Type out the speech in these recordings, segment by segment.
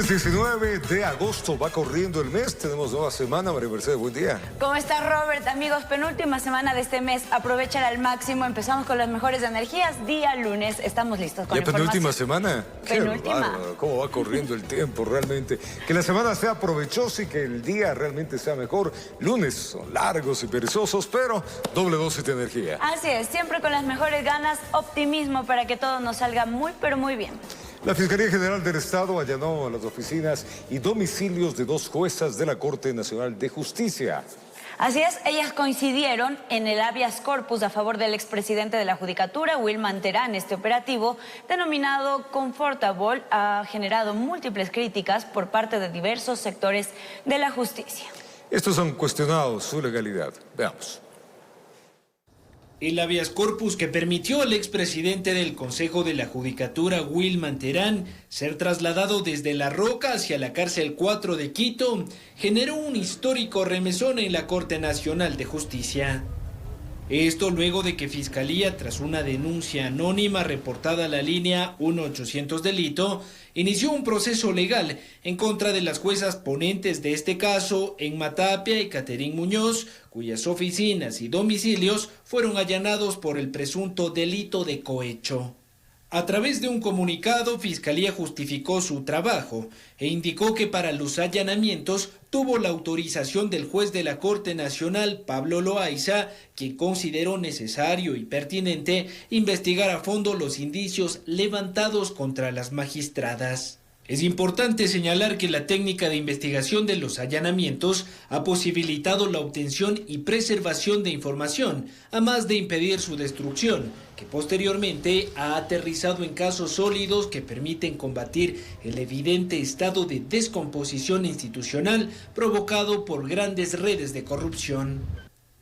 Lunes 19 de agosto, va corriendo el mes, tenemos nueva semana. María Mercedes, buen día. ¿Cómo está, Robert? Amigos, penúltima semana de este mes, aprovechen al máximo, empezamos con las mejores energías, día lunes, estamos listos con ¿Ya información. penúltima semana? Penúltima. Qué cómo va corriendo el tiempo realmente. Que la semana sea provechosa y que el día realmente sea mejor. Lunes son largos y perezosos, pero doble dosis de energía. Así es, siempre con las mejores ganas, optimismo para que todo nos salga muy, pero muy bien. La Fiscalía General del Estado allanó las oficinas y domicilios de dos juezas de la Corte Nacional de Justicia. Así es, ellas coincidieron en el habeas corpus a favor del expresidente de la Judicatura, Wilman Terán. Este operativo, denominado Comfortable, ha generado múltiples críticas por parte de diversos sectores de la justicia. Estos han cuestionado su legalidad. Veamos. El habeas corpus que permitió al expresidente del Consejo de la Judicatura, Wilman Terán, ser trasladado desde La Roca hacia la cárcel 4 de Quito, generó un histórico remesón en la Corte Nacional de Justicia. Esto luego de que Fiscalía, tras una denuncia anónima reportada a la línea 1800 delito, inició un proceso legal en contra de las juezas ponentes de este caso en Matapia y Caterín Muñoz, cuyas oficinas y domicilios fueron allanados por el presunto delito de cohecho. A través de un comunicado, Fiscalía justificó su trabajo e indicó que para los allanamientos tuvo la autorización del juez de la Corte Nacional, Pablo Loaiza, quien consideró necesario y pertinente investigar a fondo los indicios levantados contra las magistradas. Es importante señalar que la técnica de investigación de los allanamientos ha posibilitado la obtención y preservación de información, a más de impedir su destrucción, que posteriormente ha aterrizado en casos sólidos que permiten combatir el evidente estado de descomposición institucional provocado por grandes redes de corrupción.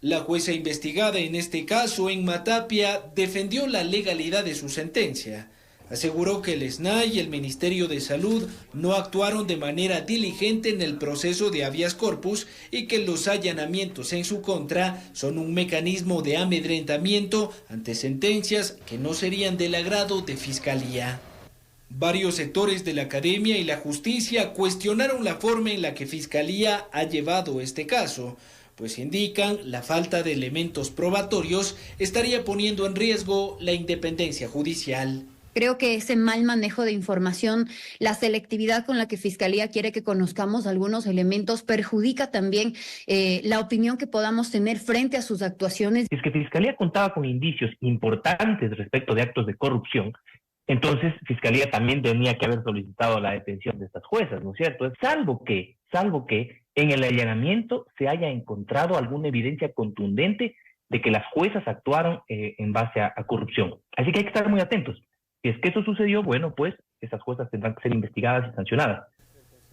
La jueza investigada en este caso en Matapia defendió la legalidad de su sentencia. Aseguró que el SNAI y el Ministerio de Salud no actuaron de manera diligente en el proceso de habeas corpus y que los allanamientos en su contra son un mecanismo de amedrentamiento ante sentencias que no serían del agrado de Fiscalía. Varios sectores de la academia y la justicia cuestionaron la forma en la que Fiscalía ha llevado este caso, pues indican la falta de elementos probatorios estaría poniendo en riesgo la independencia judicial. Creo que ese mal manejo de información, la selectividad con la que Fiscalía quiere que conozcamos algunos elementos, perjudica también la opinión que podamos tener frente a sus actuaciones. Es que Fiscalía contaba con indicios importantes respecto de actos de corrupción, entonces Fiscalía también tenía que haber solicitado la detención de estas juezas, ¿no es cierto? Salvo que en el allanamiento se haya encontrado alguna evidencia contundente de que las juezas actuaron en base a corrupción. Así que hay que estar muy atentos. Si es que eso sucedió, bueno, pues esas juezas tendrán que ser investigadas y sancionadas.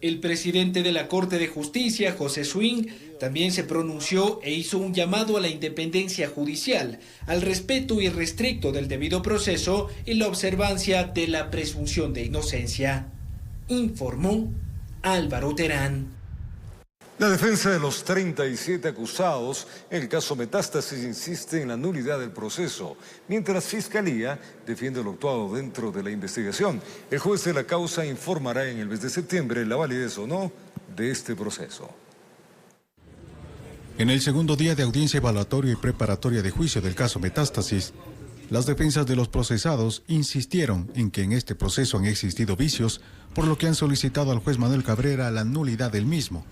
El presidente de la Corte de Justicia, José Swing, también se pronunció e hizo un llamado a la independencia judicial, al respeto irrestricto del debido proceso y la observancia de la presunción de inocencia. Informó Álvaro Terán. La defensa de los 37 acusados en el caso Metástasis insiste en la nulidad del proceso, mientras Fiscalía defiende lo actuado dentro de la investigación. El juez de la causa informará en el mes de septiembre la validez o no de este proceso. En el segundo día de audiencia evaluatoria y preparatoria de juicio del caso Metástasis, las defensas de los procesados insistieron en que en este proceso han existido vicios, por lo que han solicitado al juez Manuel Cabrera la nulidad del mismo.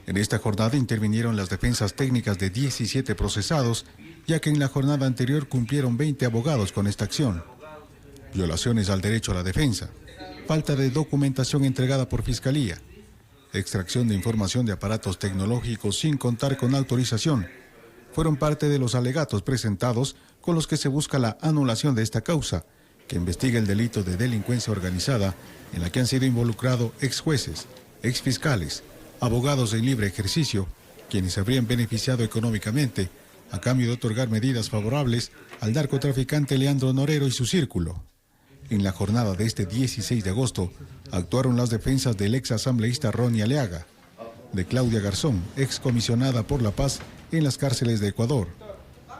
En esta jornada intervinieron las defensas técnicas de 17 procesados, ya que en la jornada anterior cumplieron 20 abogados con esta acción. Violaciones al derecho a la defensa, falta de documentación entregada por Fiscalía, extracción de información de aparatos tecnológicos sin contar con autorización, fueron parte de los alegatos presentados con los que se busca la anulación de esta causa, que investiga el delito de delincuencia organizada en la que han sido involucrados ex jueces, ex fiscales, abogados en libre ejercicio, quienes se habrían beneficiado económicamente a cambio de otorgar medidas favorables al narcotraficante Leandro Norero y su círculo. En la jornada de este 16 de agosto actuaron las defensas del ex asambleísta Ronnie Aleaga, de Claudia Garzón, ex comisionada por la paz en las cárceles de Ecuador,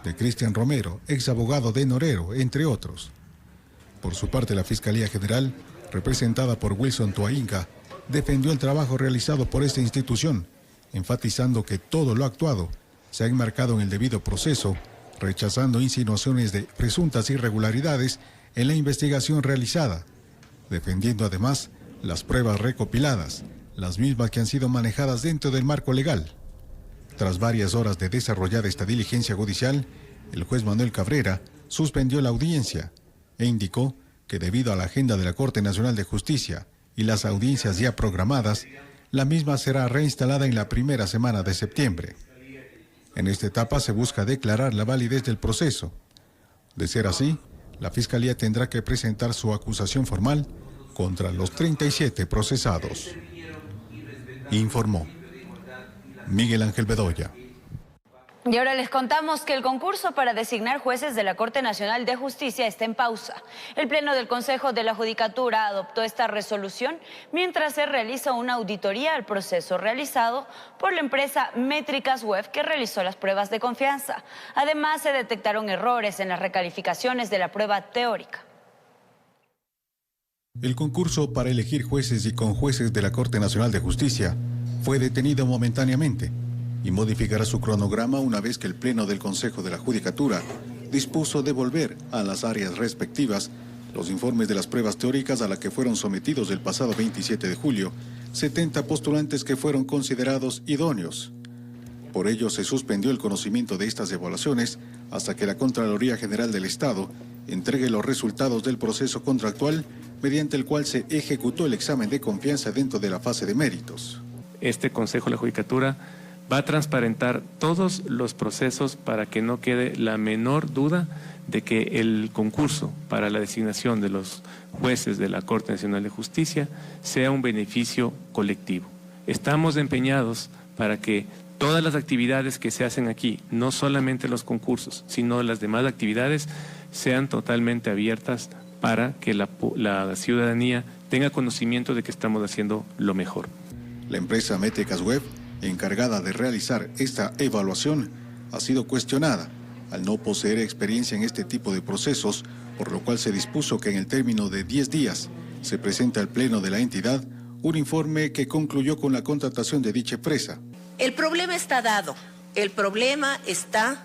de Cristian Romero, ex abogado de Norero, entre otros. Por su parte, la Fiscalía General, representada por Wilson Toainca, defendió el trabajo realizado por esta institución, enfatizando que todo lo actuado se ha enmarcado en el debido proceso, rechazando insinuaciones de presuntas irregularidades en la investigación realizada, defendiendo además las pruebas recopiladas, las mismas que han sido manejadas dentro del marco legal. Tras varias horas de desarrollar esta diligencia judicial, el juez Manuel Cabrera suspendió la audiencia e indicó que debido a la agenda de la Corte Nacional de Justicia y las audiencias ya programadas, la misma será reinstalada en la primera semana de septiembre. En esta etapa se busca declarar la validez del proceso. De ser así, la Fiscalía tendrá que presentar su acusación formal contra los 37 procesados. Informó Miguel Ángel Bedoya. Y ahora les contamos que el concurso para designar jueces de la Corte Nacional de Justicia está en pausa. El Pleno del Consejo de la Judicatura adoptó esta resolución mientras se realiza una auditoría al proceso realizado por la empresa Métricas Web que realizó las pruebas de confianza. Además, se detectaron errores en las recalificaciones de la prueba teórica. El concurso para elegir jueces y conjueces de la Corte Nacional de Justicia fue detenido momentáneamente y modificará su cronograma una vez que el Pleno del Consejo de la Judicatura dispuso devolver a las áreas respectivas los informes de las pruebas teóricas a las que fueron sometidos el pasado 27 de julio 70 postulantes que fueron considerados idóneos. Por ello se suspendió el conocimiento de estas evaluaciones hasta que la Contraloría General del Estado entregue los resultados del proceso contractual mediante el cual se ejecutó el examen de confianza dentro de la fase de méritos. Este Consejo de la Judicatura va a transparentar todos los procesos para que no quede la menor duda de que el concurso para la designación de los jueces de la Corte Nacional de Justicia sea un beneficio colectivo. Estamos empeñados para que todas las actividades que se hacen aquí, no solamente los concursos, sino las demás actividades, sean totalmente abiertas para que la ciudadanía tenga conocimiento de que estamos haciendo lo mejor. La empresa Métricas Web, encargada de realizar esta evaluación, ha sido cuestionada al no poseer experiencia en este tipo de procesos, por lo cual se dispuso que en el término de 10 días se presente al Pleno de la entidad un informe que concluyó con la contratación de dicha empresa. El problema está dado, el problema está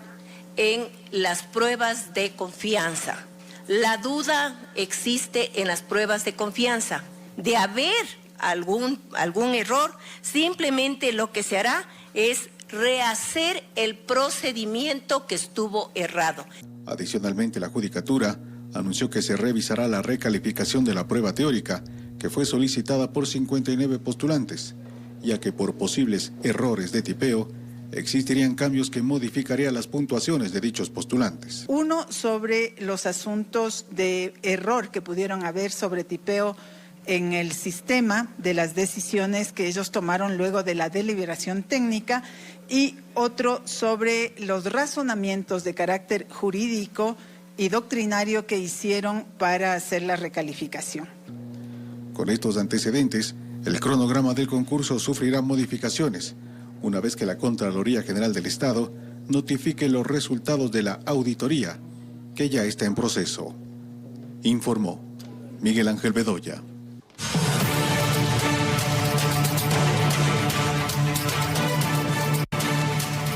en las pruebas de confianza. La duda existe en las pruebas de confianza. De haber algún error, simplemente lo que se hará es rehacer el procedimiento que estuvo errado. Adicionalmente, la Judicatura anunció que se revisará la recalificación de la prueba teórica, que fue solicitada por 59 postulantes, ya que por posibles errores de tipeo, existirían cambios que modificarían las puntuaciones de dichos postulantes. Uno, sobre los asuntos de error que pudieron haber sobre tipeo en el sistema de las decisiones que ellos tomaron luego de la deliberación técnica, y otro sobre los razonamientos de carácter jurídico y doctrinario que hicieron para hacer la recalificación. Con estos antecedentes, el cronograma del concurso sufrirá modificaciones una vez que la Contraloría General del Estado notifique los resultados de la auditoría, que ya está en proceso. Informó Miguel Ángel Bedoya.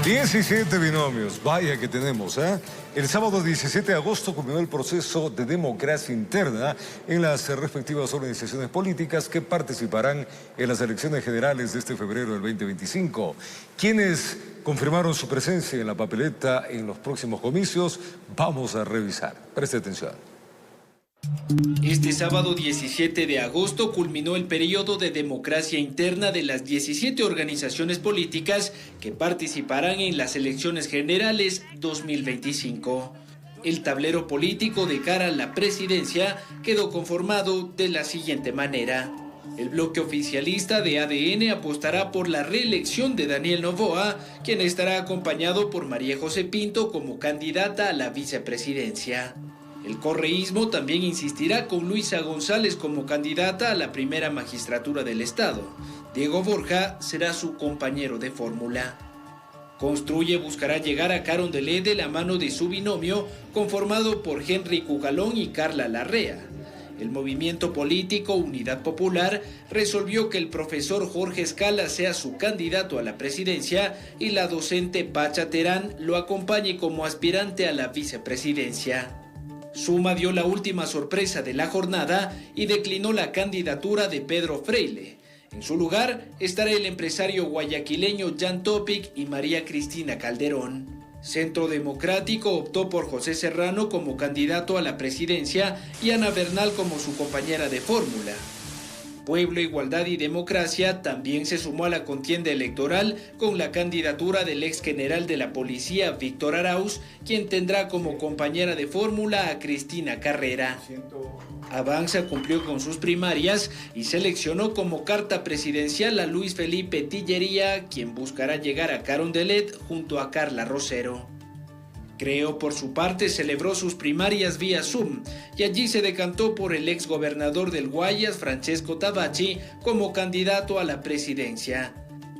...17 binomios, vaya que tenemos, ¿eh? El sábado 17 de agosto culminó el proceso de democracia interna en las respectivas organizaciones políticas que participarán en las elecciones generales de este febrero del 2025. Quienes confirmaron su presencia en la papeleta en los próximos comicios, vamos a revisar. Preste atención. Este sábado 17 de agosto culminó el periodo de democracia interna de las 17 organizaciones políticas que participarán en las elecciones generales 2025. El tablero político de cara a la presidencia quedó conformado de la siguiente manera. El bloque oficialista de ADN apostará por la reelección de Daniel Noboa, quien estará acompañado por María José Pinto como candidata a la vicepresidencia. El correísmo también insistirá con Luisa González como candidata a la primera magistratura del Estado. Diego Borja será su compañero de fórmula. Construye buscará llegar a Carondelet de la mano de su binomio, conformado por Henry Cucalón y Carla Larrea. el movimiento político Unidad Popular resolvió que el profesor Jorge Escala sea su candidato a la presidencia y la docente Pacha Terán lo acompañe como aspirante a la vicepresidencia. Suma dio la última sorpresa de la jornada y declinó la candidatura de Pedro Freile. En su lugar estará el empresario guayaquileño Jan Topic y María Cristina Calderón. Centro Democrático optó por José Serrano como candidato a la presidencia y Ana Bernal como su compañera de fórmula. Pueblo, Igualdad y Democracia también se sumó a la contienda electoral con la candidatura del ex general de la policía Víctor Arauz, quien tendrá como compañera de fórmula a Cristina Carrera. Avanza cumplió con sus primarias y seleccionó como carta presidencial a Luis Felipe Tillería, quien buscará llegar a Carondelet junto a Carla Rosero. Creo, por su parte, celebró sus primarias vía Zoom y allí se decantó por el ex gobernador del Guayas, Francesco Tabacci, como candidato a la presidencia.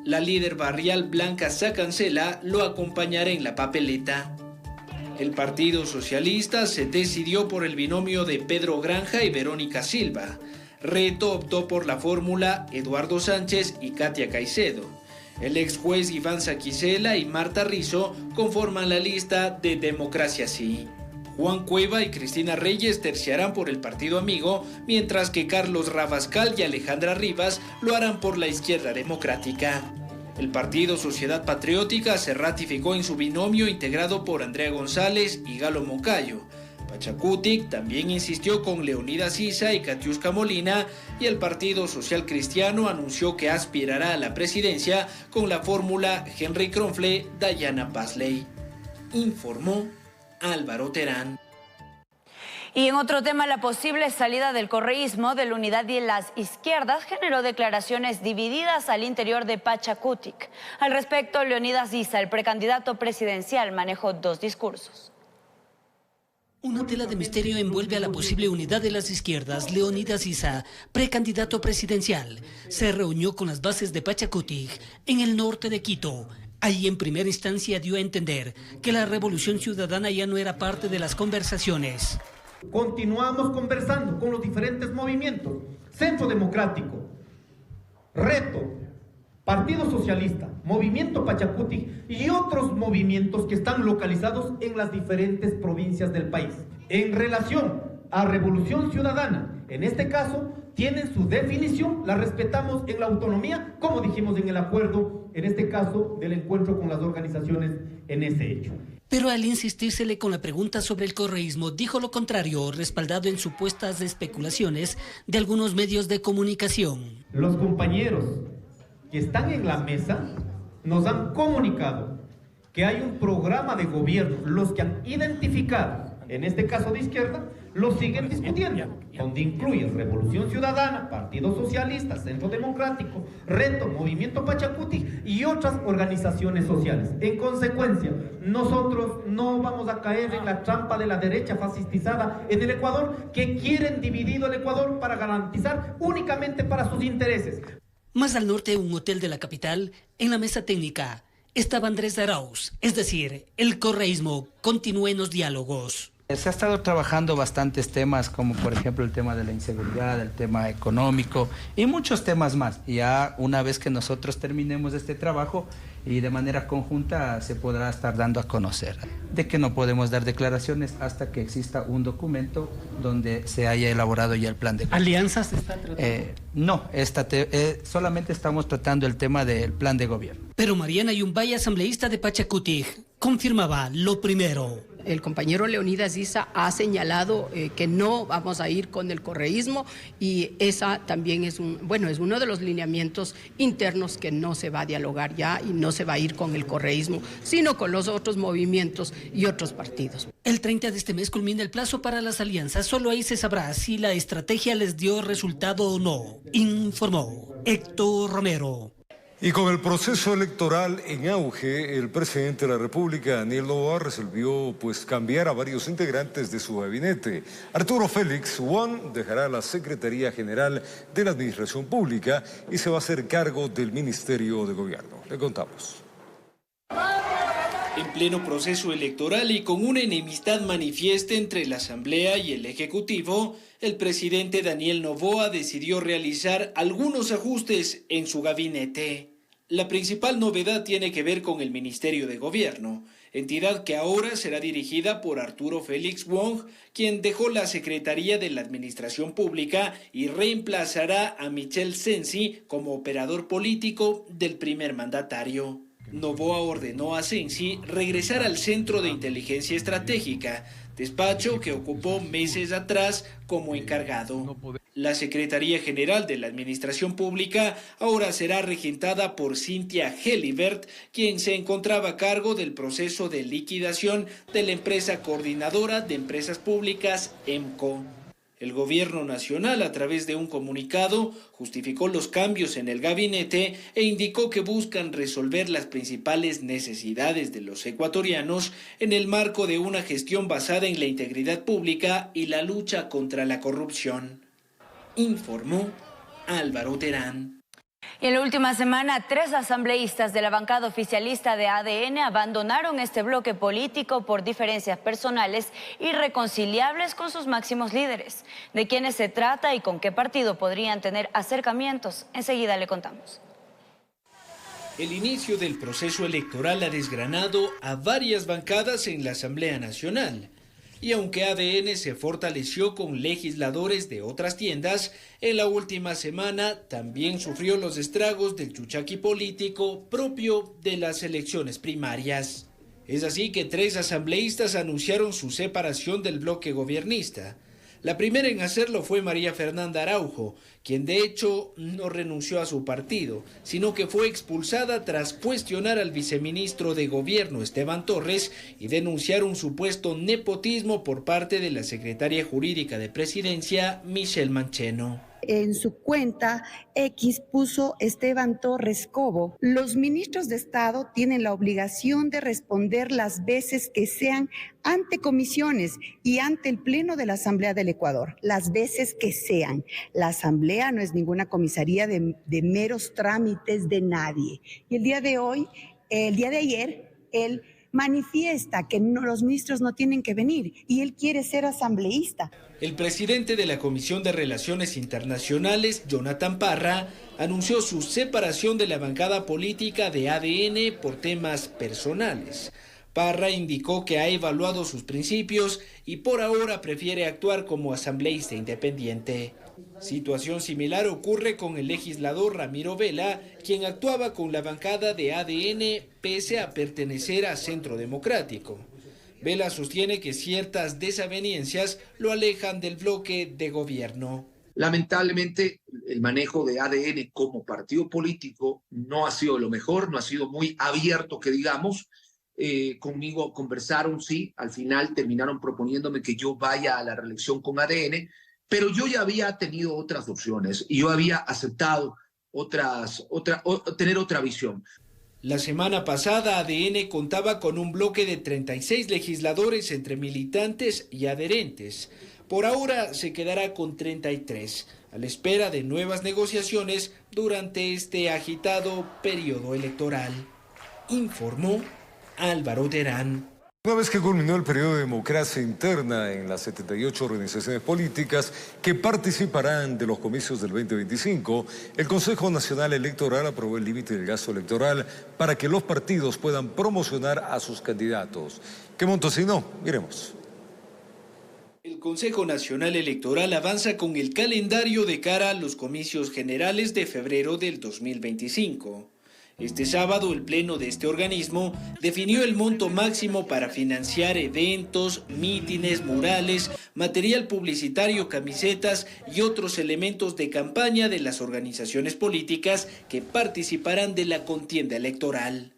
La líder barrial Blanca Sacancela lo acompañará en la papeleta. El Partido Socialista se decidió por el binomio de Pedro Granja y Verónica Silva. Reto optó por la fórmula Eduardo Sánchez y Katia Caicedo. El ex juez Iván Saquicela y Marta Rizzo conforman la lista de Democracia Sí. Juan Cueva y Cristina Reyes terciarán por el Partido Amigo, mientras que Carlos Rabascal y Alejandra Rivas lo harán por la Izquierda Democrática. El Partido Sociedad Patriótica se ratificó en su binomio integrado por Andrea González y Galo Moncayo. Pachacutic también insistió con Leonidas Issa y Katiuska Molina, y el Partido Social Cristiano anunció que aspirará a la presidencia con la fórmula Henry Kronfle, Dayana Pazley. Informó Álvaro Terán. Y en otro tema, la posible salida del correísmo de la Unidad y las izquierdas generó declaraciones divididas al interior de Pachacutic. Al respecto, Leonidas Issa, el precandidato presidencial, manejó dos discursos. Una tela de misterio envuelve a la posible unidad de las izquierdas. Leonidas Issa, precandidato presidencial, se reunió con las bases de Pachacutic en el norte de Quito. Ahí en primera instancia dio a entender que la Revolución Ciudadana ya no era parte de las conversaciones. Continuamos conversando con los diferentes movimientos, Centro Democrático, Reto, Partido Socialista, Movimiento Pachacutic y otros movimientos que están localizados en las diferentes provincias del país. En relación a Revolución Ciudadana, en este caso, tienen su definición, la respetamos en la autonomía, como dijimos en el acuerdo, en este caso, del encuentro con las organizaciones en ese hecho. Pero al insistírsele con la pregunta sobre el correísmo, dijo lo contrario, respaldado en supuestas especulaciones de algunos medios de comunicación. Los compañeros que están en la mesa nos han comunicado que hay un programa de gobierno, los que han identificado, en este caso de izquierda, lo siguen discutiendo, donde incluye Revolución Ciudadana, Partido Socialista, Centro Democrático, Reto, Movimiento Pachacutic y otras organizaciones sociales. En consecuencia, nosotros no vamos a caer en la trampa de la derecha fascistizada en el Ecuador, que quieren dividido el Ecuador para garantizar únicamente para sus intereses. Más al norte, un hotel de la capital, en la mesa técnica, estaba Andrés Arauz, es decir, el correísmo continúa en los diálogos. Se ha estado trabajando bastantes temas, como por ejemplo el tema de la inseguridad, el tema económico y muchos temas más. Ya una vez que nosotros terminemos este trabajo y de manera conjunta se podrá estar dando a conocer. De que no podemos dar declaraciones hasta que exista un documento donde se haya elaborado ya el plan de gobierno. ¿Alianzas se están tratando? No, solamente estamos tratando el tema del plan de gobierno. Pero Mariana Yumbay, asambleísta de Pachacutic, confirmaba lo primero. El compañero Leonidas Issa ha señalado que no vamos a ir con el correísmo y esa también es uno de los lineamientos internos, que no se va a dialogar ya y no se va a ir con el correísmo, sino con los otros movimientos y otros partidos. El 30 de este mes culmina el plazo para las alianzas. Solo ahí se sabrá si la estrategia les dio resultado o no, informó Héctor Romero. Y con el proceso electoral en auge, el presidente de la República, Daniel Noboa, resolvió cambiar a varios integrantes de su gabinete. Arturo Félix Won dejará la Secretaría General de la Administración Pública y se va a hacer cargo del Ministerio de Gobierno. Le contamos. En pleno proceso electoral y con una enemistad manifiesta entre la Asamblea y el Ejecutivo, el presidente Daniel Noboa decidió realizar algunos ajustes en su gabinete. La principal novedad tiene que ver con el Ministerio de Gobierno, entidad que ahora será dirigida por Arturo Félix Wong, quien dejó la Secretaría de la Administración Pública y reemplazará a Michel Sensi como operador político del primer mandatario. Noboa ordenó a Sensi regresar al Centro de Inteligencia Estratégica, despacho que ocupó meses atrás como encargado. La Secretaría General de la Administración Pública ahora será regentada por Cynthia Helibert, quien se encontraba a cargo del proceso de liquidación de la empresa coordinadora de empresas públicas, EMCO. El gobierno nacional, a través de un comunicado, justificó los cambios en el gabinete e indicó que buscan resolver las principales necesidades de los ecuatorianos en el marco de una gestión basada en la integridad pública y la lucha contra la corrupción. Informó Álvaro Terán. Y en la última semana, 3 asambleístas de la bancada oficialista de ADN abandonaron este bloque político por diferencias personales irreconciliables con sus máximos líderes. ¿De quiénes se trata y con qué partido podrían tener acercamientos? Enseguida le contamos. El inicio del proceso electoral ha desgranado a varias bancadas en la Asamblea Nacional. Y aunque ADN se fortaleció con legisladores de otras tiendas, en la última semana también sufrió los estragos del chuchaqui político propio de las elecciones primarias. Es así que 3 asambleístas anunciaron su separación del bloque gobiernista. La primera en hacerlo fue María Fernanda Araujo, quien de hecho no renunció a su partido, sino que fue expulsada tras cuestionar al viceministro de Gobierno Esteban Torres y denunciar un supuesto nepotismo por parte de la secretaria jurídica de Presidencia, Michelle Mancheno. En su cuenta X puso Esteban Torres Cobo: los ministros de Estado tienen la obligación de responder las veces que sean ante comisiones y ante el Pleno de la Asamblea del Ecuador, las veces que sean. La Asamblea no es ninguna comisaría de meros trámites de nadie. Y el día de ayer, él manifiesta que los ministros no tienen que venir y él quiere ser asambleísta. El presidente de la Comisión de Relaciones Internacionales, Jonathan Parra, anunció su separación de la bancada política de ADN por temas personales. Parra indicó que ha evaluado sus principios y por ahora prefiere actuar como asambleísta independiente. Situación similar ocurre con el legislador Ramiro Vela, quien actuaba con la bancada de ADN pese a pertenecer a Centro Democrático. Vela sostiene que ciertas desavenencias lo alejan del bloque de gobierno. Lamentablemente, el manejo de ADN como partido político no ha sido lo mejor, no ha sido muy abierto, que digamos. Conmigo conversaron, sí, al final terminaron proponiéndome que yo vaya a la reelección con ADN, pero yo ya había tenido otras opciones y yo había aceptado tener otra visión. La semana pasada ADN contaba con un bloque de 36 legisladores entre militantes y adherentes. Por ahora se quedará con 33, a la espera de nuevas negociaciones durante este agitado periodo electoral. Informó Álvaro Terán. Una vez que culminó el periodo de democracia interna en las 78 organizaciones políticas que participarán de los comicios del 2025, el Consejo Nacional Electoral aprobó el límite del gasto electoral para que los partidos puedan promocionar a sus candidatos. ¿Qué monto si no? Miremos. El Consejo Nacional Electoral avanza con el calendario de cara a los comicios generales de febrero del 2025. Este sábado, el pleno de este organismo definió el monto máximo para financiar eventos, mítines, murales, material publicitario, camisetas y otros elementos de campaña de las organizaciones políticas que participarán de la contienda electoral.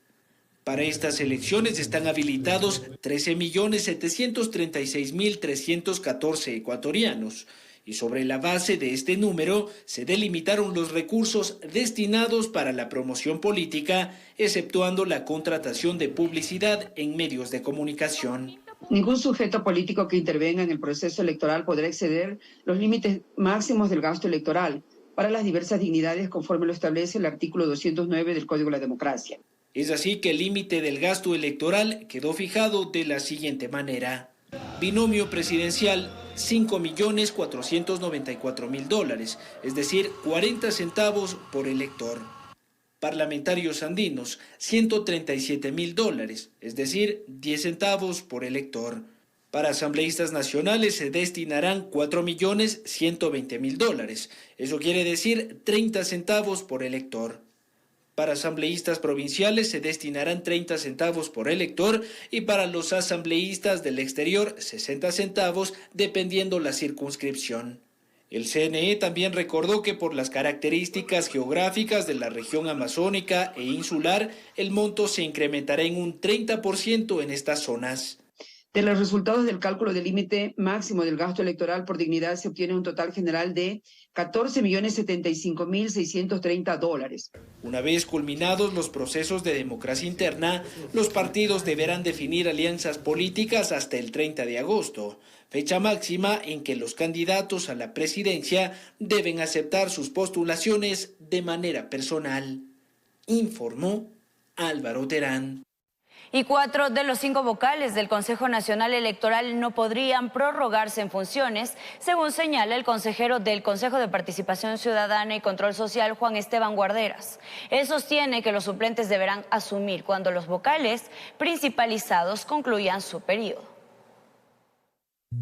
Para estas elecciones están habilitados 13.736.314 ecuatorianos. Y sobre la base de este número se delimitaron los recursos destinados para la promoción política, exceptuando la contratación de publicidad en medios de comunicación. Ningún sujeto político que intervenga en el proceso electoral podrá exceder los límites máximos del gasto electoral para las diversas dignidades conforme lo establece el artículo 209 del Código de la Democracia. Es así que el límite del gasto electoral quedó fijado de la siguiente manera. Binomio presidencial, $5.494.000, es decir, 40 centavos por elector. Parlamentarios andinos, $137.000, es decir, 10 centavos por elector. Para asambleístas nacionales se destinarán $4.120.000, eso quiere decir 30 centavos por elector. Para asambleístas provinciales se destinarán 30 centavos por elector y para los asambleístas del exterior 60 centavos dependiendo la circunscripción. El CNE también recordó que por las características geográficas de la región amazónica e insular, el monto se incrementará en un 30% en estas zonas. De los resultados del cálculo del límite máximo del gasto electoral por dignidad se obtiene un total general de $14.075.630. Una vez culminados los procesos de democracia interna, los partidos deberán definir alianzas políticas hasta el 30 de agosto, fecha máxima en que los candidatos a la presidencia deben aceptar sus postulaciones de manera personal, informó Álvaro Terán. Y 4 de los 5 vocales del Consejo Nacional Electoral no podrían prorrogarse en funciones, según señala el consejero del Consejo de Participación Ciudadana y Control Social, Juan Esteban Guarderas. Él sostiene que los suplentes deberán asumir cuando los vocales principalizados concluyan su periodo.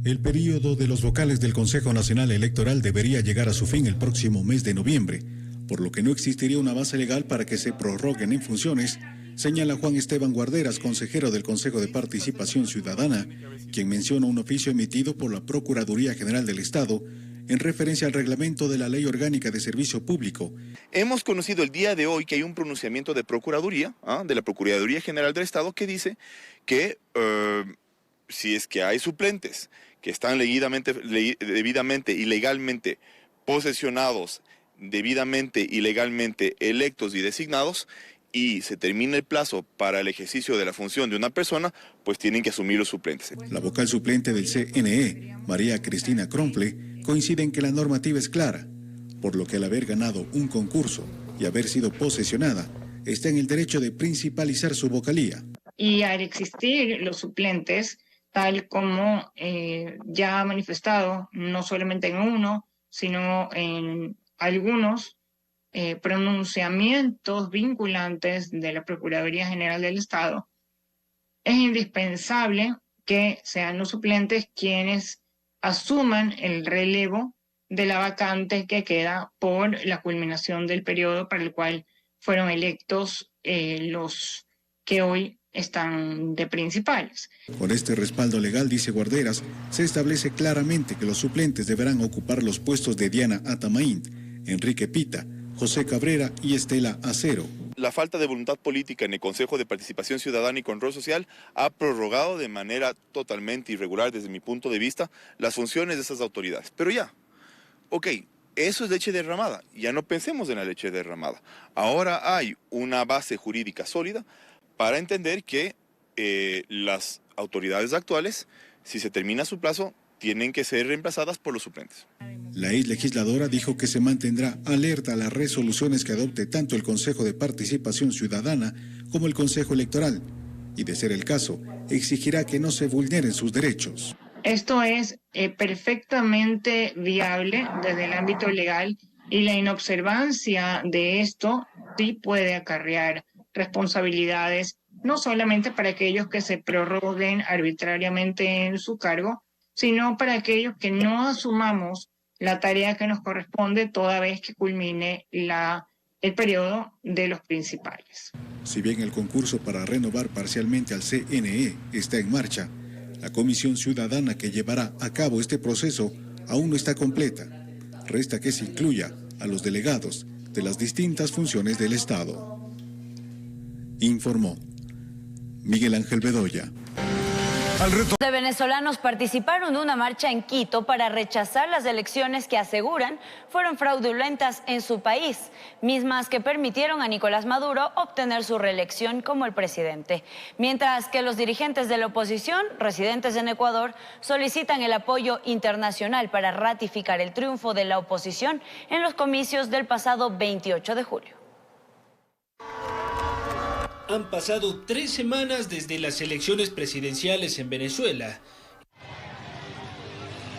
El periodo de los vocales del Consejo Nacional Electoral debería llegar a su fin el próximo mes de noviembre, por lo que no existiría una base legal para que se prorroguen en funciones, señala Juan Esteban Guarderas, consejero del Consejo de Participación Ciudadana, quien menciona un oficio emitido por la Procuraduría General del Estado en referencia al reglamento de la Ley Orgánica de Servicio Público. Hemos conocido el día de hoy que hay un pronunciamiento de Procuraduría, de la Procuraduría General del Estado, que dice que si es que hay suplentes que están debidamente y legalmente posesionados, debidamente y legalmente electos y designados, y se termina el plazo para el ejercicio de la función de una persona, pues tienen que asumir los suplentes. La vocal suplente del CNE, María Cristina Cromple, coincide en que la normativa es clara, por lo que al haber ganado un concurso y haber sido posesionada, está en el derecho de principalizar su vocalía. Y al existir los suplentes, tal como ya ha manifestado, no solamente en uno, sino en algunos pronunciamientos vinculantes de la Procuraduría General del Estado, es indispensable que sean los suplentes quienes asuman el relevo de la vacante que queda por la culminación del periodo para el cual fueron electos los que hoy están de principales. Con este respaldo legal, dice Guarderas, se establece claramente que los suplentes deberán ocupar los puestos de Diana Atamaín, Enrique Pita, José Cabrera y Estela Acero. La falta de voluntad política en el Consejo de Participación Ciudadana y Control Social ha prorrogado de manera totalmente irregular, desde mi punto de vista, las funciones de esas autoridades. Pero ya, eso es leche derramada, ya no pensemos en la leche derramada. Ahora hay una base jurídica sólida para entender que las autoridades actuales, si se termina su plazo, tienen que ser reemplazadas por los suplentes. La ex legisladora dijo que se mantendrá alerta a las resoluciones que adopte tanto el Consejo de Participación Ciudadana como el Consejo Electoral, y de ser el caso, exigirá que no se vulneren sus derechos. Esto es perfectamente viable desde el ámbito legal y la inobservancia de esto sí puede acarrear responsabilidades, no solamente para aquellos que se prorroguen arbitrariamente en su cargo, sino para aquellos que no asumamos la tarea que nos corresponde toda vez que culmine el periodo de los principales. Si bien el concurso para renovar parcialmente al CNE está en marcha, la comisión ciudadana que llevará a cabo este proceso aún no está completa. Resta que se incluya a los delegados de las distintas funciones del Estado. Informó Miguel Ángel Bedoya. De venezolanos participaron de una marcha en Quito para rechazar las elecciones que aseguran fueron fraudulentas en su país, mismas que permitieron a Nicolás Maduro obtener su reelección como el presidente. Mientras que los dirigentes de la oposición, residentes en Ecuador, solicitan el apoyo internacional para ratificar el triunfo de la oposición en los comicios del pasado 28 de julio. Han pasado 3 semanas desde las elecciones presidenciales en Venezuela.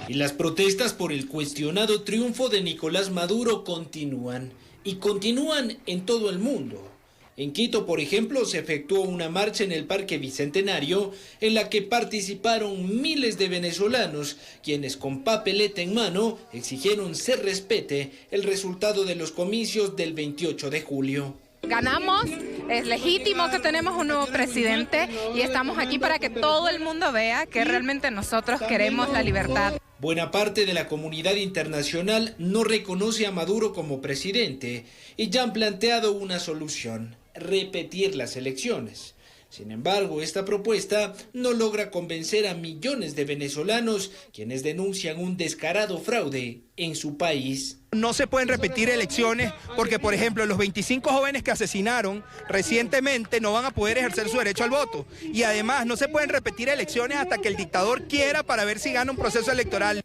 Y las protestas por el cuestionado triunfo de Nicolás Maduro continúan. Y continúan en todo el mundo. En Quito, por ejemplo, se efectuó una marcha en el Parque Bicentenario en la que participaron miles de venezolanos, quienes con papeleta en mano exigieron se respete el resultado de los comicios del 28 de julio. Ganamos, es legítimo que tenemos un nuevo presidente y estamos aquí para que todo el mundo vea que realmente nosotros queremos la libertad. Buena parte de la comunidad internacional no reconoce a Maduro como presidente y ya han planteado una solución: repetir las elecciones. Sin embargo, esta propuesta no logra convencer a millones de venezolanos, quienes denuncian un descarado fraude en su país. No se pueden repetir elecciones porque, por ejemplo, los 25 jóvenes que asesinaron recientemente no van a poder ejercer su derecho al voto. Y además no se pueden repetir elecciones hasta que el dictador quiera, para ver si gana un proceso electoral.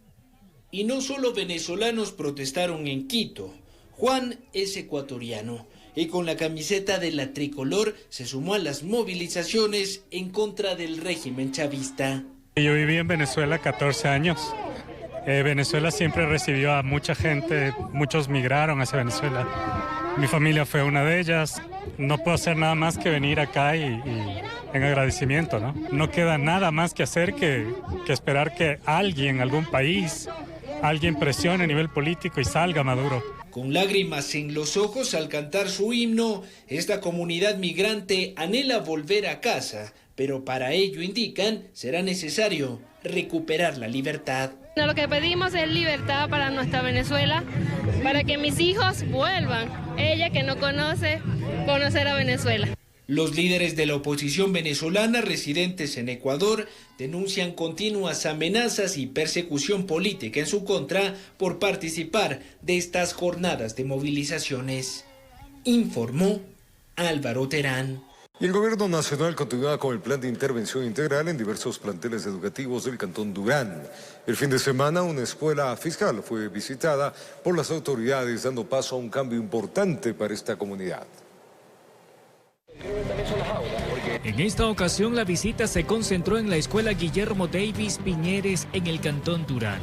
Y no solo venezolanos protestaron en Quito. Juan es ecuatoriano y con la camiseta de la tricolor se sumó a las movilizaciones en contra del régimen chavista. Yo viví en Venezuela 14 años. Venezuela siempre recibió a mucha gente, muchos migraron hacia Venezuela. Mi familia fue una de ellas. No puedo hacer nada más que venir acá y en agradecimiento, ¿no? No queda nada más que hacer que esperar que alguien, algún país, alguien presione a nivel político y salga Maduro. Con lágrimas en los ojos al cantar su himno, esta comunidad migrante anhela volver a casa, pero para ello, indican, será necesario recuperar la libertad. Lo que pedimos es libertad para nuestra Venezuela, para que mis hijos vuelvan, ella que no conoce, conocer a Venezuela. Los líderes de la oposición venezolana residentes en Ecuador denuncian continuas amenazas y persecución política en su contra por participar de estas jornadas de movilizaciones. Informó Álvaro Terán. Y el gobierno nacional continúa con el plan de intervención integral en diversos planteles educativos del Cantón Durán. El fin de semana, una escuela fiscal fue visitada por las autoridades, dando paso a un cambio importante para esta comunidad. En esta ocasión, la visita se concentró en la escuela Guillermo Davis Piñeres en el Cantón Durán.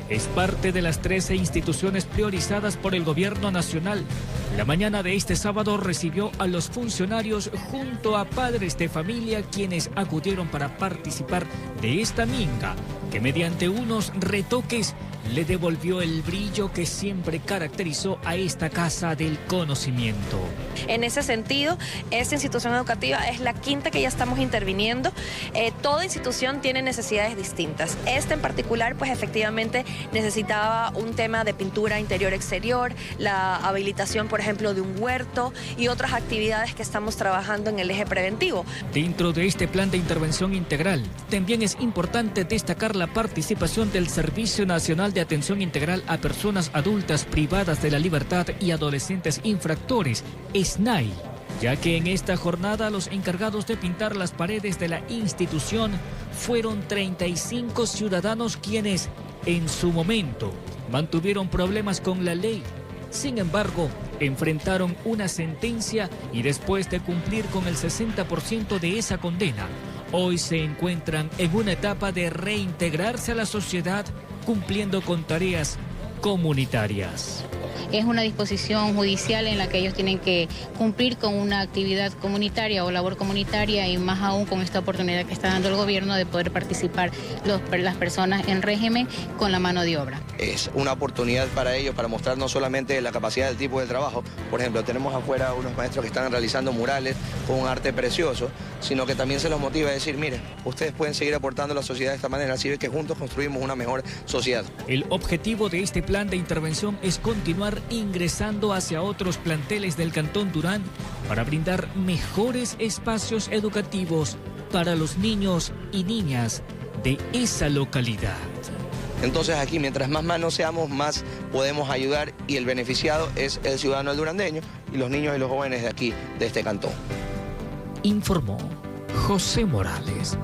Es parte de las 13 instituciones priorizadas por el gobierno nacional. La mañana de este sábado recibió a los funcionarios junto a padres de familia, quienes acudieron para participar de esta minga, que mediante unos retoques le devolvió el brillo que siempre caracterizó a esta casa del conocimiento. En ese sentido, esta institución educativa es la quinta que ya estamos interviniendo. Toda institución tiene necesidades distintas. Esta en particular, pues efectivamente necesitaba un tema de pintura interior-exterior, la habilitación, por ejemplo, de un huerto y otras actividades que estamos trabajando en el eje preventivo. Dentro de este plan de intervención integral, también es importante destacar la participación del Servicio Nacional de Atención Integral a Personas Adultas Privadas de la Libertad y Adolescentes Infractores, SNAI, ya que en esta jornada los encargados de pintar las paredes de la institución fueron 35 ciudadanos quienes, en su momento, mantuvieron problemas con la ley. Sin embargo, enfrentaron una sentencia y después de cumplir con el 60% de esa condena, hoy se encuentran en una etapa de reintegrarse a la sociedad cumpliendo con tareas comunitarias. Es una disposición judicial en la que ellos tienen que cumplir con una actividad comunitaria o labor comunitaria, y más aún con esta oportunidad que está dando el gobierno de poder participar las personas en régimen con la mano de obra. Es una oportunidad para ellos para mostrar no solamente la capacidad del tipo de trabajo. Por ejemplo, tenemos afuera unos maestros que están realizando murales con un arte precioso, sino que también se los motiva a decir, miren, ustedes pueden seguir aportando a la sociedad de esta manera, así que juntos construimos una mejor sociedad. El objetivo de este plan de intervención es continuar ingresando hacia otros planteles del Cantón Durán para brindar mejores espacios educativos para los niños y niñas de esa localidad. Entonces aquí, mientras más manos seamos, más podemos ayudar, y el beneficiado es el ciudadano durandeño y los niños y los jóvenes de aquí, de este cantón. Informó José Morales.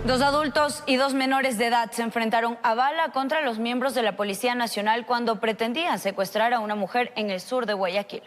2 adultos y 2 menores de edad se enfrentaron a bala contra los miembros de la Policía Nacional cuando pretendían secuestrar a una mujer en el sur de Guayaquil.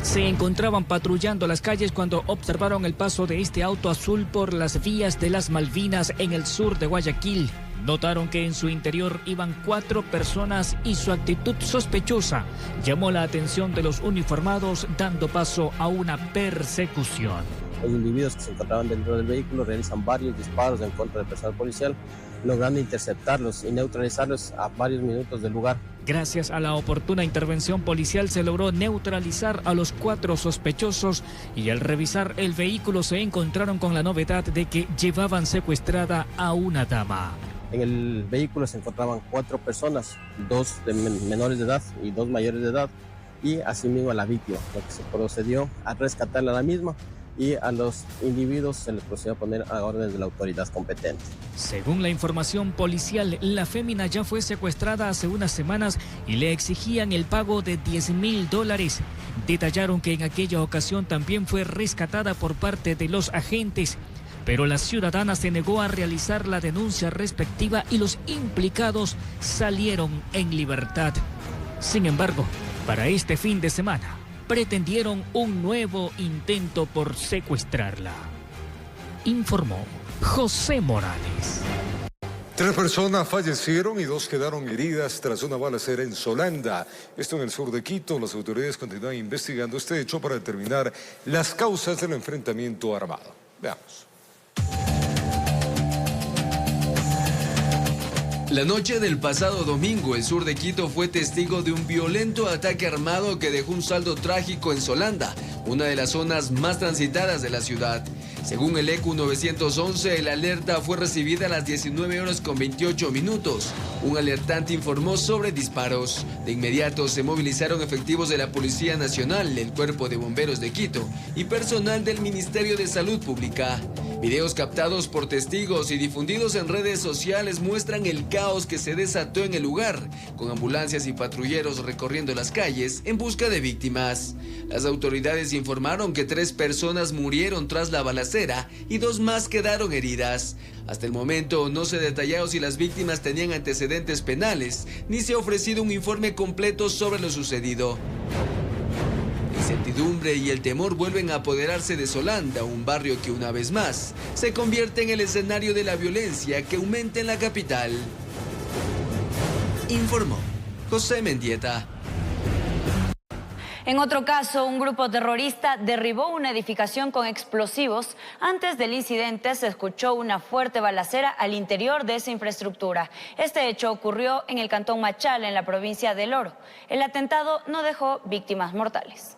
se encontraban patrullando las calles cuando observaron el paso de este auto azul por las vías de las Malvinas en el sur de Guayaquil. Notaron que en su interior iban 4 personas y su actitud sospechosa llamó la atención de los uniformados, dando paso a una persecución. Los individuos que se encontraban dentro del vehículo realizan varios disparos en contra del personal policial, logrando interceptarlos y neutralizarlos a varios minutos del lugar. Gracias a la oportuna intervención policial se logró neutralizar a los 4 sospechosos y al revisar el vehículo se encontraron con la novedad de que llevaban secuestrada a una dama. En el vehículo se encontraban 4 personas, 2 menores de edad y 2 mayores de edad, y asimismo a la víctima, lo que se procedió a rescatarla a la misma, y a los individuos se les procedió a poner a órdenes de la autoridad competente. Según la información policial, la fémina ya fue secuestrada hace unas semanas y le exigían el pago de $10,000. Detallaron que en aquella ocasión también fue rescatada por parte de los agentes, pero la ciudadana se negó a realizar la denuncia respectiva y los implicados salieron en libertad. Sin embargo, para este fin de semana, pretendieron un nuevo intento por secuestrarla. Informó José Morales. 3 personas fallecieron y 2 quedaron heridas tras una balacera en Solanda. Esto en el sur de Quito. Las autoridades continúan investigando este hecho para determinar las causas del enfrentamiento armado. Veamos. La noche del pasado domingo, el sur de Quito fue testigo de un violento ataque armado que dejó un saldo trágico en Solanda, una de las zonas más transitadas de la ciudad. Según el ECU 911, la alerta fue recibida a las 19:28. Un alertante informó sobre disparos. De inmediato se movilizaron efectivos de la Policía Nacional, el Cuerpo de Bomberos de Quito y personal del Ministerio de Salud Pública. Videos captados por testigos y difundidos en redes sociales muestran el caos que se desató en el lugar, con ambulancias y patrulleros recorriendo las calles en busca de víctimas. Las autoridades informaron que 3 personas murieron tras la balacera y 2 más quedaron heridas. Hasta el momento no se ha detallado si las víctimas tenían antecedentes penales, ni se ha ofrecido un informe completo sobre lo sucedido. La incertidumbre y el temor vuelven a apoderarse de Solanda, un barrio que una vez más se convierte en el escenario de la violencia que aumenta en la capital. Informó José Mendieta. En otro caso, un grupo terrorista derribó una edificación con explosivos. Antes del incidente se escuchó una fuerte balacera al interior de esa infraestructura. Este hecho ocurrió en el cantón Machala, en la provincia del Oro. El atentado no dejó víctimas mortales.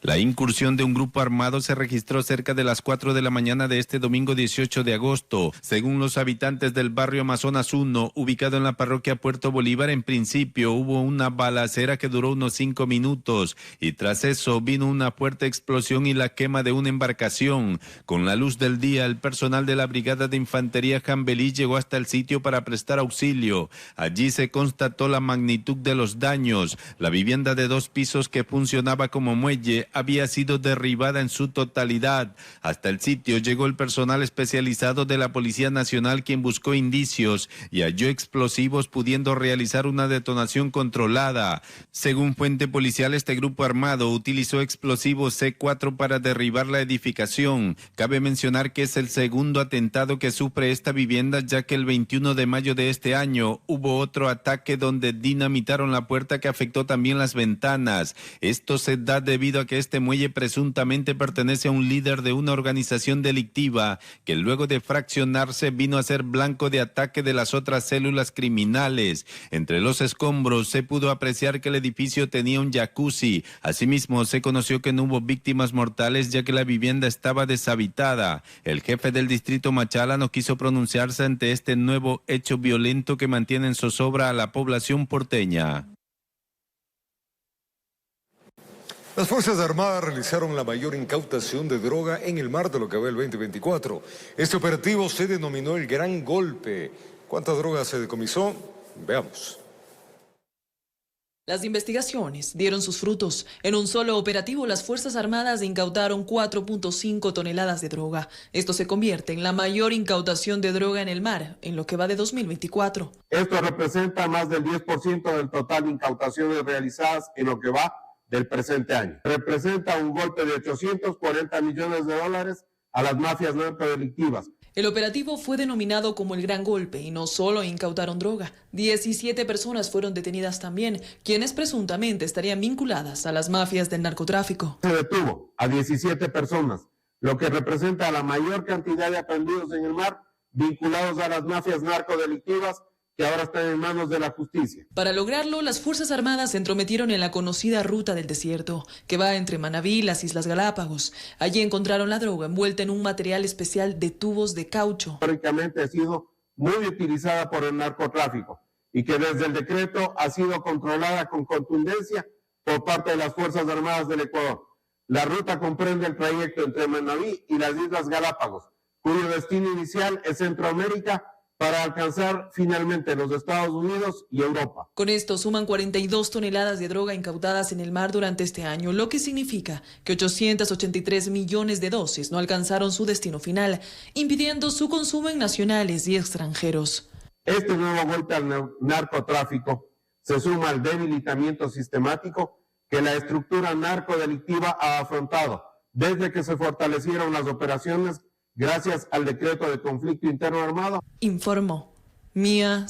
La incursión de un grupo armado se registró cerca de las 4 de la mañana de este domingo 18 de agosto. Según los habitantes del barrio Amazonas 1, ubicado en la parroquia Puerto Bolívar, en principio hubo una balacera que duró unos 5 minutos y tras eso vino una fuerte explosión y la quema de una embarcación. Con la luz del día, el personal de la Brigada de Infantería Jambelí llegó hasta el sitio para prestar auxilio. Allí se constató la magnitud de los daños. La vivienda de 2 pisos que funcionaba como muelle había sido derribada en su totalidad. Hasta el sitio llegó el personal especializado de la Policía Nacional, quien buscó indicios y halló explosivos, pudiendo realizar una detonación controlada. Según fuente policial, este grupo armado utilizó explosivos C4 para derribar la edificación. Cabe mencionar que es el segundo atentado que sufre esta vivienda, ya que el 21 de mayo de este año hubo otro ataque donde dinamitaron la puerta que afectó también las ventanas. Esto se da debido a que este muelle presuntamente pertenece a un líder de una organización delictiva que luego de fraccionarse vino a ser blanco de ataque de las otras células criminales. Entre los escombros se pudo apreciar que el edificio tenía un jacuzzi. Asimismo, se conoció que no hubo víctimas mortales ya que la vivienda estaba deshabitada. El jefe del distrito Machala no quiso pronunciarse ante este nuevo hecho violento que mantiene en zozobra a la población porteña. Las Fuerzas Armadas realizaron la mayor incautación de droga en el mar de lo que va el 2024. Este operativo se denominó el Gran Golpe. ¿Cuánta droga se decomisó? Veamos. Las investigaciones dieron sus frutos. En un solo operativo, las Fuerzas Armadas incautaron 4.5 toneladas de droga. Esto se convierte en la mayor incautación de droga en el mar en lo que va de 2024. Esto representa más del 10% del total de incautaciones realizadas en lo que va del presente año. Representa un golpe de 840 millones de dólares a las mafias narcodelictivas. El operativo fue denominado como el Gran Golpe y no solo incautaron droga. 17 personas fueron detenidas también, quienes presuntamente estarían vinculadas a las mafias del narcotráfico. Se detuvo a 17 personas, lo que representa la mayor cantidad de aprehendidos en el mar vinculados a las mafias narcodelictivas que ahora están en manos de la justicia. Para lograrlo, las Fuerzas Armadas se entrometieron en la conocida Ruta del Desierto, que va entre Manabí y las Islas Galápagos. Allí encontraron la droga envuelta en un material especial de tubos de caucho. Históricamente ha sido muy utilizada por el narcotráfico y que desde el decreto ha sido controlada con contundencia por parte de las Fuerzas Armadas del Ecuador. La ruta comprende el trayecto entre Manabí y las Islas Galápagos, cuyo destino inicial es Centroamérica, para alcanzar finalmente los Estados Unidos y Europa. Con esto suman 42 toneladas de droga incautadas en el mar durante este año, lo que significa que 883 millones de dosis no alcanzaron su destino final, impidiendo su consumo en nacionales y extranjeros. Este nuevo golpe al narcotráfico se suma al debilitamiento sistemático que la estructura narcodelictiva ha afrontado desde que se fortalecieron las operaciones gracias al decreto de conflicto interno armado. Informó Mía